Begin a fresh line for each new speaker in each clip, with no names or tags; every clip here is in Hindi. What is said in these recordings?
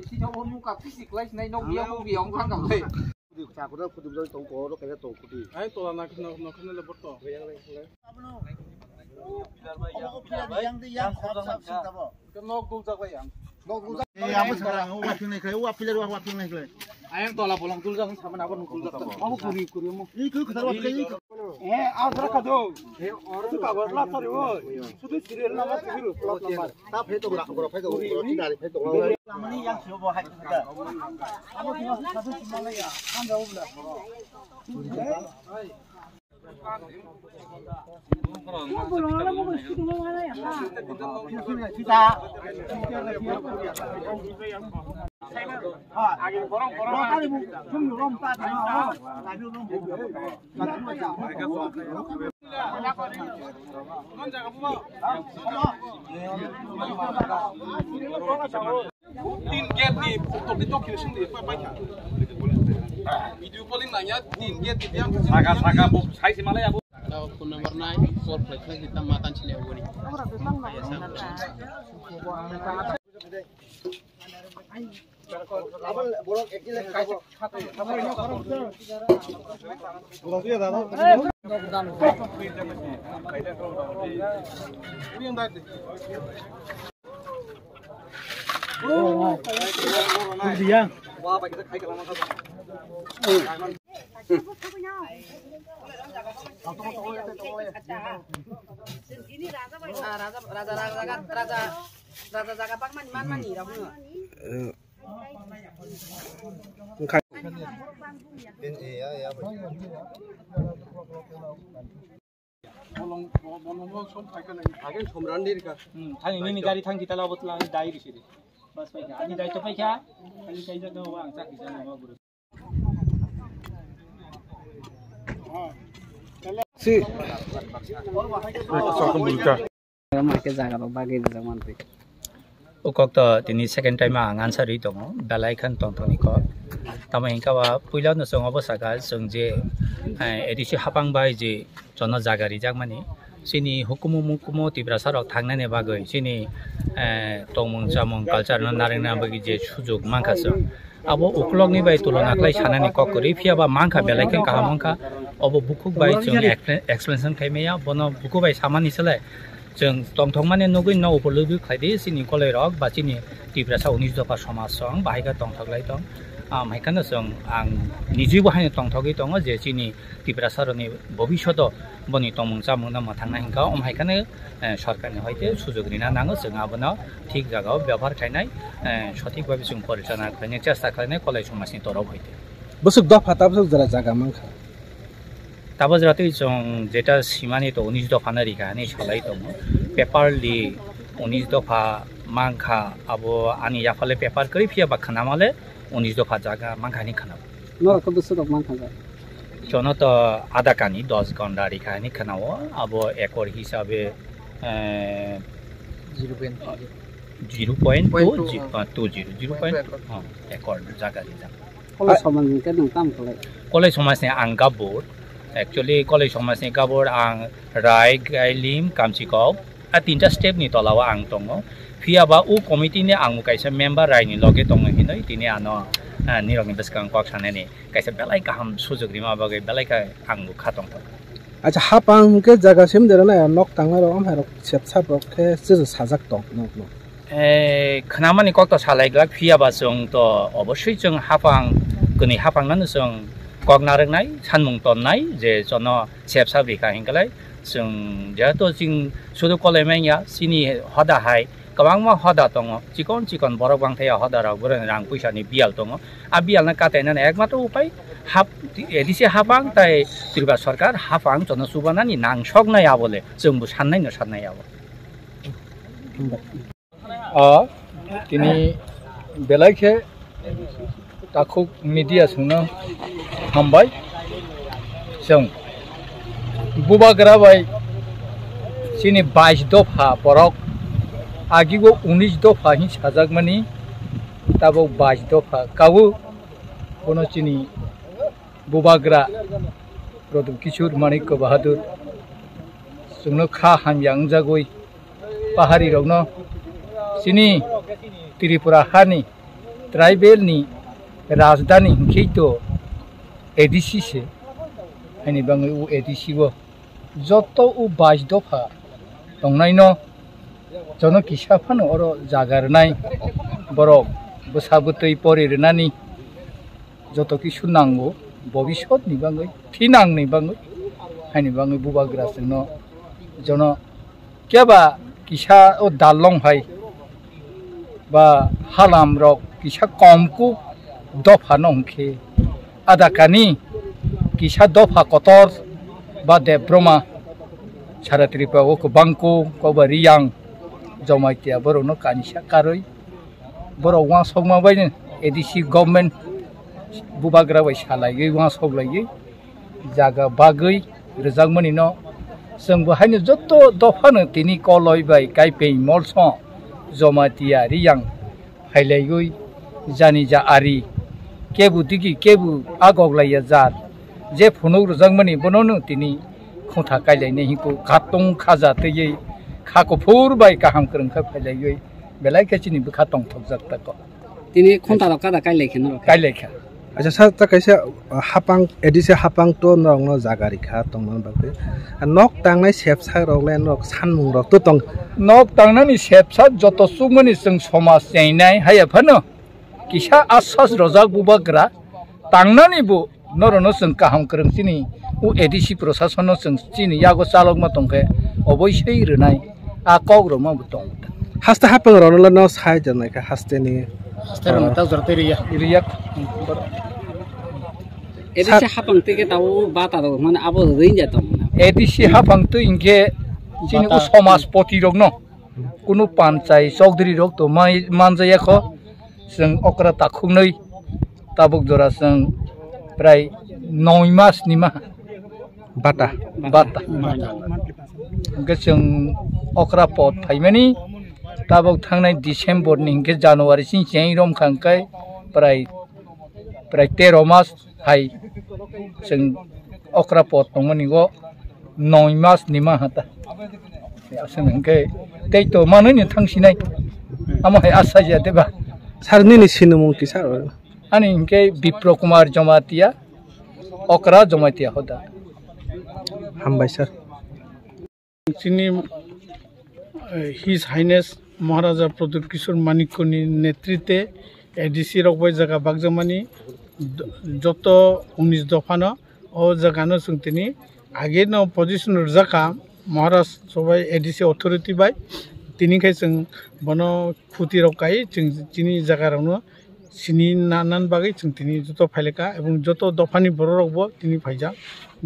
ที่เขาonuกับที่สิกไลในนกเบี้ยพวกเบี้ยของข้างกับเลยจากคนนั้นคนเดียวตรงโก้รถแกจะตรงคนดีไอ้ตัวนั้นนักนั่นเลยบดต่อยังขอบสับสิครับก็นกดูจักไปยังนกดูจักapa sekarang uap ini kayak uap ini kayak ayam tola pulang dulu jangan sama apa nukul jalan kamu kuri mau itu ketar uap kayak awal kado orang itu kabar lah sorry sudah serius nama serius plot nomor tapi itu berapa itu tidak itu lama ini yang siapa buat kita kamu tinggal satu cuma ya kan jauh belah tin gate ni untuk didokumentasi di apa video calling nanya tin gate yang saga bu saya si malaya bu phone number 9 4 plate kita matan sini awuri bolong ekile kaisa khate bolong dia dah ini yang tadi dia wah kita khai ke lama kan ini raja jaga pak man ni dah ini गाड़ी थांग kita lawat lang dai di sini bas paika ani dai to paika ani kai jaga wang sak di sana guru si sokon bulka marke jaga bagi zaman pe ukok tini second time answer ri dong belai khan tong thoni ko tama hingka wa puila no song obosaka song je edisi hapang bai je jono jagari jakmani sini hukumu tibrasa rok thangnani bagoi sini tongmung jamung culture no narengna bagi je sujog mangkhaso abo uklog ni bai tulona klai sanani kokori phiaba mangkha belai khan kahamangkha abo bukuk bai jong explanation khaimaya bono buku bai samani sele जों तंथंमाने नगै न उपलब्धि खायदि सिनि कले रक बा सिनि तिब्रासा 19 दफा समाज सं बाहायगा तंथगलाय दं माइखानो जों आं निजि बाहायनो तंथगै दङ जे सिनि तिब्रासारनि भबिष्यत बनि तंमung जामुंना माथांना हिंका माइखानो सरकारनि हयते सुजुग रिना नाङो जों आबनो ठीक जागाव व्यवहार खायनाय सঠিক भाबे जों परिचालना खायनो चेष्टा खायनाय कले समाजनि तरफ हयते बसुक दफा ताबसुक जरा जागा मांखा ताबो जराते जों जेटा सीमानि तो 19 दफा नारिखानि सलाय दङ पेपारलि 19 दफा मांखा आबो आनि याफाले पेपार करि फिया बाखनामाले 19 दफा जागा मांखानि खाना नर को दुसो दफ मांखा जा जनो तो आधा कानि 10 घंटा रिखानि खानाओ आबो एकड़ हिसाबे 0.20 एकड़ जागा रिजा कलेज समाजनि के नों काम खालाय कलेज समाजनि आंगा बोर्ड Actually, college समाजनि गाबोर आं राय गाइलिम कामचिकव आ तीनटा स्टेपनि तलाव आं दङ फियाबा उ कमिटिनि आं कायसा मेम्बार रायनि लगे दङ हिनै तिनि आनो निरगनि बेसकां कक सानेनि कायसा बेलाय गाहाम सुजुगनि माबागै बेलायका आं खादं अच्छा हापां के जागासिम देरना नक तांना रम हार सेपसा प्रखे जे साजाक दं नक खनामानि कक त सालायग्रा फियाबा जों त अबस्यै जों हापां गनि हापांनानो जों कगनारनाय सानमुं तननाय जे जन सेपसा बिखा हिंगलाय जों जेहेतु जों सुदु कलेमाया सिनि हदाहाय गोबां हदा दङ चिकन बरफ बांथाया हदाराव गोरों रां फैसानि बियाल दङ आ बियालना काटायनानै एकमात्र उपाय हाफ एदिसे हाफां ताय तिरबा सरकार हाफां जन सुबानानि नांसगनाय आबले जोंबो साननायनो साननायाव तिनि बेलायखे ताखौ मिडिया सोंनो हामबाय जों बुबाग्रा बाय सिनि 22 दफा बरक आगिगो 19 दफा हि साजागमानि ताबो 22 दफा कावो कोनो चिनि बुबाग्रा प्रदुम किशोर माणिक्य बाहादुर जोंनो खा हामयां जागय पाहारि रगनो सिनि त्रिपुरा हानि
ट्राइबल नि राजधानी हिंखे तो एडीसी से हानि बांगै उ एडीसी वो जत उ 22 दफा दंनायनो जनो किसाफानो अर जागारनाय बरक बोसाबोतै परिरनानि जत किसु नांगौ भबिष्यत नि बांगै थिनां नि बांगै हानि बांगै बुबाग्रा जोंनो जनो केबा किसा ओ दालং हाय बा हालाम रक किसा कमकु दफा नंखे आदाकानि किसा दफा कतर बा देब्रमा सारात्रिपा ओ बांको कबा रियां जमाइतिया बरनो कानिसा कारय बरो वा सगमा बायनो एडीसी गभर्नमेंट बुबाग्रा बाय सालायै वा सगलायै जागा बागै रजागमनि न जों बहायनो जत दफानो तिनि कलय बाय गायपे मलस जमातिया रियां फायलायै जानि जा आरि केबु दिगि केबु आगगलाया जात जे फुनु रजागमनि बननो तिनि खुंथा कायलायने हिखौ खातं खाजा तयै खाखफुर बाय काहाम करंखा फायलायै बेलायखाचिनि बखातं थकजाकताक
तिनि खुंथा रकादा कायलायखा
अच्छा सर त कैसे हापांग एडिसे हापांग तो नरंग जागारिखा तंगन बागै नक तांनाय सेबसा रगले नक सानमुं रक तो तंग
नक तांनानि सेबसा जत सुमनि जों समाज चैनाय हायाफानो किसा आसास रजाक बुबाग्रा तांनानिबो नरनो जों काहाम करंसिनि उ एडीसी प्रशासन जों चिनि यागो चालक मा तंखे अबयसै रनाय आ कग्रमा बुतंग
हास्ता हापांग रनला न साइ जनायखा हास्तेनि
हास्तेरन ता जरतेरिया इरिया
एडीसी हापांग तेके ताव बाता दो माने आबो रैन जातो
एडीसी हापांग तो इनके चिनि उ समाज पति रग न कुनु पांचाय चौधरी रग तो मानजायाख जों अकरा ताखुनै ताबुक जरा जों प्राय 9 मास निमा
बाता
जों अकरा पद फाइमानि ताबुक थांनाय डिसेम्बर नि हिंके जानुवारि सिं जें रम खांखाय प्राय 13 मास हाय जों अकरा पद दंमोनिगो 9 मास निमा हाता जों हिंके दैतो मानैनो थांसिनाय आमहाय आसा जादेबा
सारनि सिनुमुं किसा
आनी इनके विप्र कुमार जमातिया अकरा जमातिया होदा
हामबाय सर
हिज हाइनेस महाराजा प्रद्युत किशोर मानिक्यनि नेतृत्वे एडीसी रकबाय जागा बागजामानि जत 19 दफानो ओ जागानो जोंतिनि आगे न पोजिशन रजाका महाराज सबाय एडीसी अथॉरिटी बाय तिनिखाय जों बनो खुति रकाय जों तिनि जागारावनो सिनि नानान बागै जों तिनि जत फाइलेका एवं जत दफानि बर रकबो तिनि फाइजा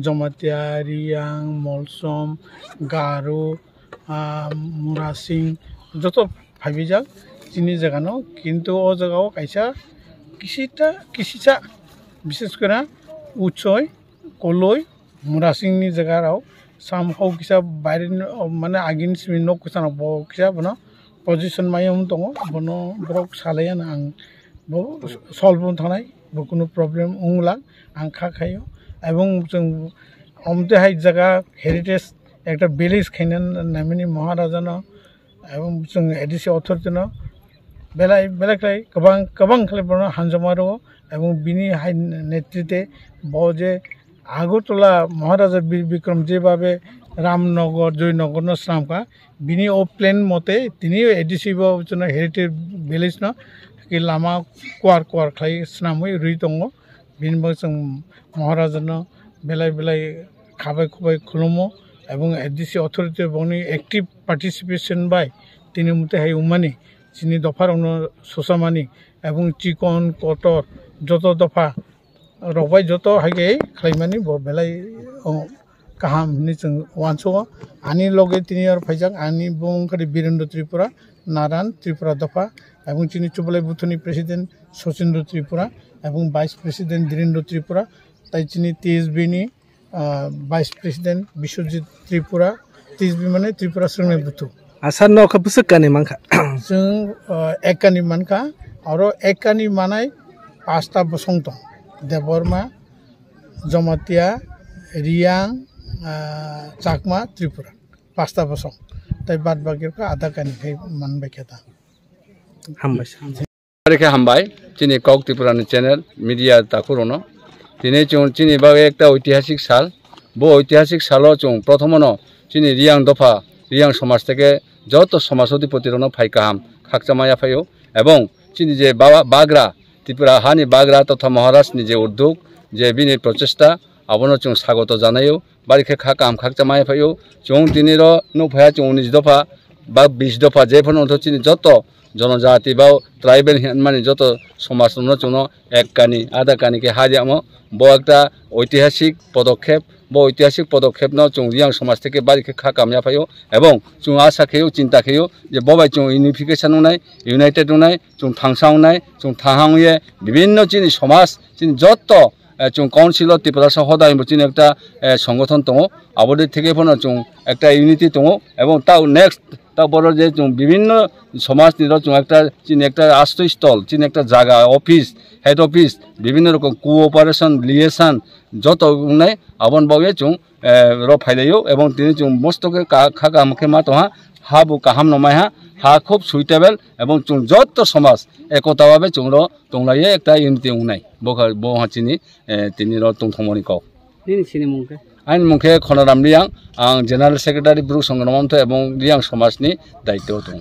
जमातिया रियां मलसम गारो मुरासिं जत फाइबिजा तिनि जागानो किन्तु ओ जागाव कायसा किसिसा विशेष करा उचय कलय मुरासिंनि जागाराव सामहाव किसा बायरे माने आगिन सिमि न कुसाना ब किसा बनो पोजिशन मायम दङ बनो ब्रक सालायाना आं ब सल्व थानाय बकुनो प्रॉब्लम उंला आं खाखायो एवं जों अमते हाय जागा हेरिटेज एकटा विलेज खायनान नामिनि महाराजानो एवं जों एडीसी अथॉरिटीनो बेलाय गोबां खालामनो हानजमारो एवं बिनि हाय नेतृत्वे बजे आगरतला महाराजा वीर विक्रम जेबाबे रामनगर जयनगर न स्नामका बिनि ओ प्लेन मते तिनि एडीसी बजन हेरिटेज विलेज न कि लामा क्वार खाय स्नामै रुइ दङ बिनि जों महाराजानो बेलाय खाबाय खुबाय खुलुमो एवं एडीसी अथॉरिटी बनि एक्टिव पार्टिसिपेशन बाय तिनि मते हाय उमानि चिनि दफारावनो ससामानि एवं चिकन कटर जत दफा रबाय जत हागे खालायमानि बेलाय काहाम नि जों वानसो आनि लगे तिनि आर फाइजाक आनि बुंखारि वीरेंद्र त्रिपुरा नारायण त्रिपुरा दफा एवं चिनि चुबलाय बुथनि प्रेसिडेंट सचिन्द्र त्रिपुरा एवं वाइस प्रेसिडेंट धीरेन्द्र त्रिपुरा ताई चिनि टीएसबी नि vice president Vishwajit Tripura TSB माने त्रिपुरा सोंनाय बुथु
आसार न खबसकानि मानखा
जों एकानि मानखा आरो एकानि मानाय पाँचटा बसं दं देबरमा जमातिया रियां चाकमा त्रिपुरा पाँचटा बसं ताई बाद बाकिरखौ आधा कानि मानबाय खेता
हामबाय
রেখে হামবাই চিনি কক ত্রিপুরানি চ্যানেল মিডিয়া তাকুরনো তিনি চিনি বাগে একটা ঐতিহাসিক সাল বো ঐতিহাসিক সালও প্রথমন চিনি রিয়াং দফা রিয়াং সমাজ থেকে যত সমাজ অধিপতিরনো ফাইকাহাম খাকচামায়া ফাইও এবং চিনি যে বাগরা ত্রিপুরা হানি বাগরা তথা মহারাষ্ট্রনি যে উদ্যোগ যে বিনি প্রচেষ্টা আবনো স্বাগত জানাইও বাড়িকে খাকাম খাকচামায়া ফাইও তিনির নুফায়া 19 দফা বা 20 দফা যে ফোন চিনি যত জনজাতি বা ট্রাইবেল মানে যত সমাজ এক কানি আধা কানিকে হারিয়ামো বো একটা ঐতিহাসিক পদক্ষেপ বো ঐতিহাসিক পদক্ষেপ ন রিয়াং সমাজ থেকে বাড়িকে খাকামিয়া ফাইও এবং আশা খেয়েও চিন্তা খেয়েও যে ববাই ইউনিফিকেশন নাই ইউনাইটেড নাই থাংসাও নাই থাহাংয়ে বিভিন্ন চিনি সমাজ চিনি যত কাউন্সিল ত্রিপুরা সহদায় চিনি একটা সংগঠন দङ আবদের থেকে ফোনো একটা ইউনিটি দङ এবং তাও নেক্সট তারপর যে বিভিন্ন সমাজ একটা চিনি একটা আশ্রয়স্থল চিনি একটা জায়গা অফিস হেড অফিস বিভিন্ন রকম কোঅপারেশন লিয়েশন যত নাই আবন বাগে ফাইলাইও এবং তিনি মস্তকে খাকা মুখে মাতহা হাবু কাহাম নমাইহা হা খুব সুইটেবল এবং যত সমাজ একতাভাবে তংলাইয়ে একটা ইউনিটি উনাই বহা চিনি তিনি তংথমনি কক आइन मुखे खनराम रियां आं जेनेरेल सेक्रेटारि ब्रुक संगनमन्थ एवं रियां समाजनि दायित्व दं।